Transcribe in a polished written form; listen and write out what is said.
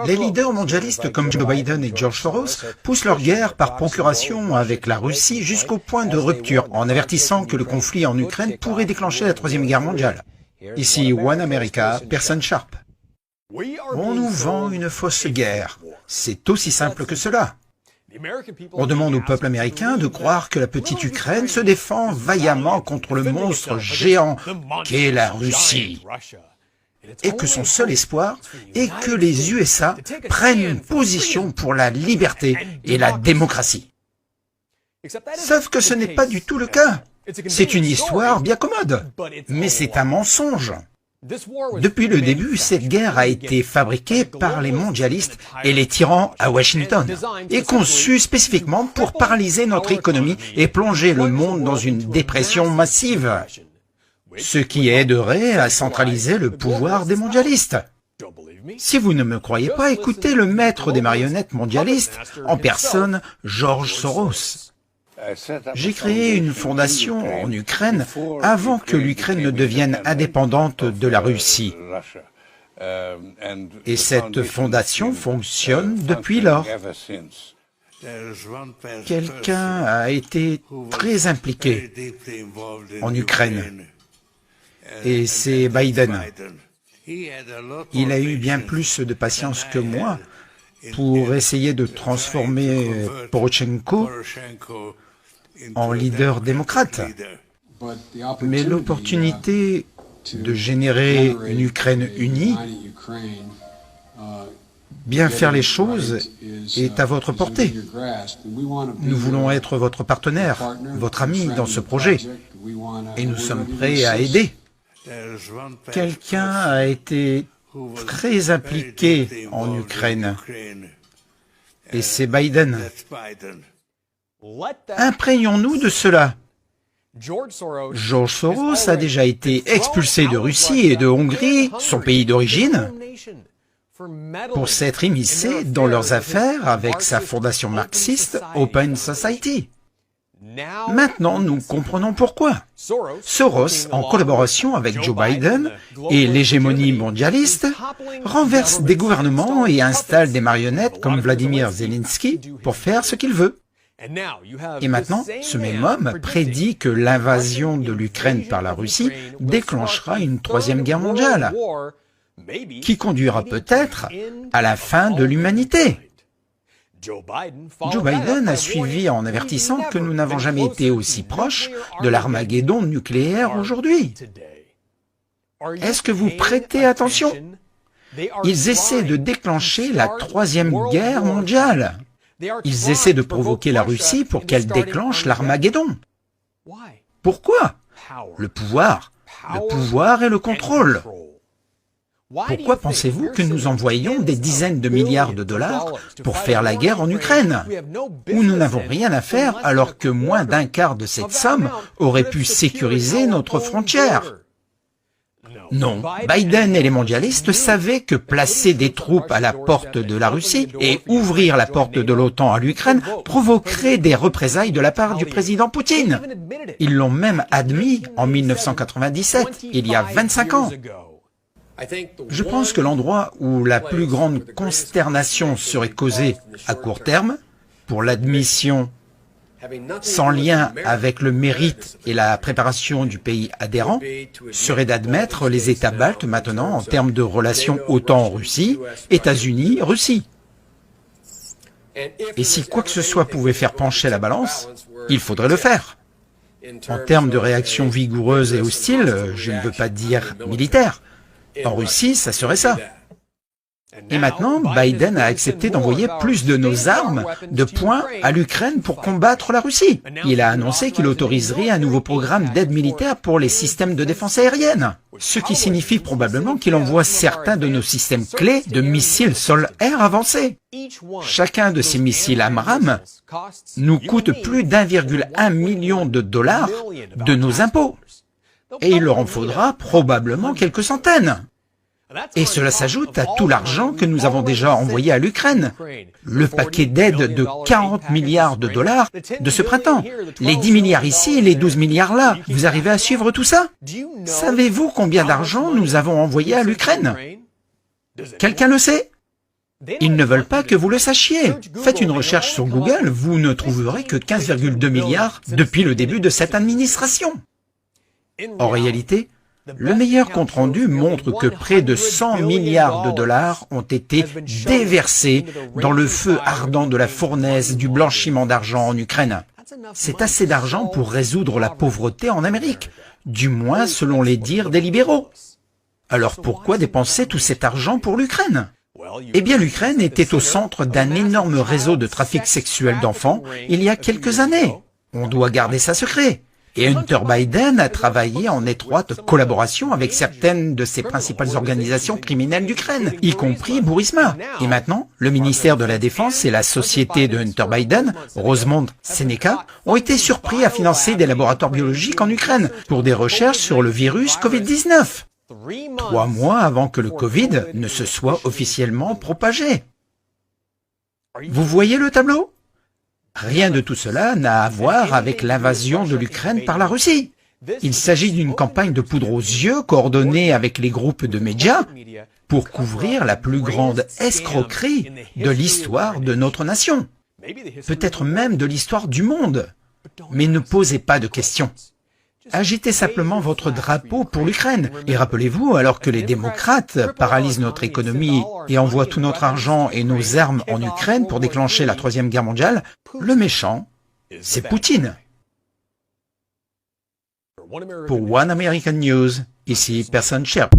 Les leaders mondialistes comme Joe Biden et George Soros poussent leur guerre par procuration avec la Russie jusqu'au point de rupture, en avertissant que le conflit en Ukraine pourrait déclencher la Troisième Guerre mondiale. Ici, One America, personne Sharp. On nous vend une fausse guerre. C'est aussi simple que cela. On demande au peuple américain de croire que la petite Ukraine se défend vaillamment contre le monstre géant qu'est la Russie, et que son seul espoir est que les USA prennent position pour la liberté et la démocratie. Sauf que ce n'est pas du tout le cas. C'est une histoire bien commode, mais c'est un mensonge. Depuis le début, cette guerre a été fabriquée par les mondialistes et les tyrans à Washington, et conçue spécifiquement pour paralyser notre économie et plonger le monde dans une dépression massive, ce qui aiderait à centraliser le pouvoir des mondialistes. Si vous ne me croyez pas, écoutez le maître des marionnettes mondialistes, en personne, George Soros. J'ai créé une fondation en Ukraine avant que l'Ukraine ne devienne indépendante de la Russie. Et cette fondation fonctionne depuis lors. Quelqu'un a été très impliqué en Ukraine, et c'est Biden. Il a eu bien plus de patience que moi pour essayer de transformer Poroshenko en leader démocrate. Mais l'opportunité de générer une Ukraine unie, bien faire les choses, est à votre portée. Nous voulons être votre partenaire, votre ami dans ce projet, et nous sommes prêts à aider. Quelqu'un a été très impliqué en Ukraine, et c'est Biden. Imprégnons-nous de cela. George Soros a déjà été expulsé de Russie et de Hongrie, son pays d'origine, pour s'être immiscé dans leurs affaires avec sa fondation marxiste Open Society. Maintenant, nous comprenons pourquoi. Soros, en collaboration avec Joe Biden et l'hégémonie mondialiste, renverse des gouvernements et installe des marionnettes comme Vladimir Zelensky pour faire ce qu'il veut. Et maintenant, ce même homme prédit que l'invasion de l'Ukraine par la Russie déclenchera une troisième guerre mondiale, qui conduira peut-être à la fin de l'humanité. Joe Biden a suivi en avertissant que nous n'avons jamais été aussi proches de l'Armageddon nucléaire aujourd'hui. Est-ce que vous prêtez attention? Ils essaient de déclencher la troisième guerre mondiale. Ils essaient de provoquer la Russie pour qu'elle déclenche l'Armageddon. Pourquoi? Le pouvoir et le contrôle. Pourquoi pensez-vous que nous envoyons des dizaines de milliards de dollars pour faire la guerre en Ukraine, où nous n'avons rien à faire alors que moins d'un quart de cette somme aurait pu sécuriser notre frontière? Non, Biden et les mondialistes savaient que placer des troupes à la porte de la Russie et ouvrir la porte de l'OTAN à l'Ukraine provoquerait des représailles de la part du président Poutine. Ils l'ont même admis en 1997, il y a 25 ans. Je pense que l'endroit où la plus grande consternation serait causée à court terme, pour l'admission sans lien avec le mérite et la préparation du pays adhérent, serait d'admettre les États baltes maintenant en termes de relations OTAN-Russie, États-Unis-Russie. Et si quoi que ce soit pouvait faire pencher la balance, il faudrait le faire. En termes de réaction vigoureuse et hostile, je ne veux pas dire militaire. En Russie, ça serait ça. Et maintenant, Biden a accepté d'envoyer plus de nos armes de poing à l'Ukraine pour combattre la Russie. Il a annoncé qu'il autoriserait un nouveau programme d'aide militaire pour les systèmes de défense aérienne, ce qui signifie probablement qu'il envoie certains de nos systèmes clés de missiles sol-air avancés. Chacun de ces missiles AMRAAM nous coûte plus d'1,1 million de dollars de nos impôts. Et il leur en faudra probablement quelques centaines. Et cela s'ajoute à tout l'argent que nous avons déjà envoyé à l'Ukraine. Le paquet d'aide de 40 milliards de dollars de ce printemps. Les 10 milliards ici et les 12 milliards là. Vous arrivez à suivre tout ça? Savez-vous combien d'argent nous avons envoyé à l'Ukraine? Quelqu'un le sait? Ils ne veulent pas que vous le sachiez. Faites une recherche sur Google, vous ne trouverez que 15,2 milliards depuis le début de cette administration. En réalité, le meilleur compte-rendu montre que près de 100 milliards de dollars ont été déversés dans le feu ardent de la fournaise du blanchiment d'argent en Ukraine. C'est assez d'argent pour résoudre la pauvreté en Amérique, du moins selon les dires des libéraux. Alors pourquoi dépenser tout cet argent pour l'Ukraine ? Eh bien, l'Ukraine était au centre d'un énorme réseau de trafic sexuel d'enfants il y a quelques années. On doit garder ça secret. Et Hunter Biden a travaillé en étroite collaboration avec certaines de ses principales organisations criminelles d'Ukraine, y compris Burisma. Et maintenant, le ministère de la Défense et la société de Hunter Biden, Rosemont Seneca, ont été surpris à financer des laboratoires biologiques en Ukraine pour des recherches sur le virus Covid-19. 3 mois avant que le Covid ne se soit officiellement propagé. Vous voyez le tableau ? Rien de tout cela n'a à voir avec l'invasion de l'Ukraine par la Russie. Il s'agit d'une campagne de poudre aux yeux coordonnée avec les groupes de médias pour couvrir la plus grande escroquerie de l'histoire de notre nation. Peut-être même de l'histoire du monde. Mais ne posez pas de questions. Agitez simplement votre drapeau pour l'Ukraine. Et rappelez-vous, alors que les démocrates paralysent notre économie et envoient tout notre argent et nos armes en Ukraine pour déclencher la Troisième Guerre mondiale, le méchant, c'est Poutine. Pour One American News, ici personne Sherp.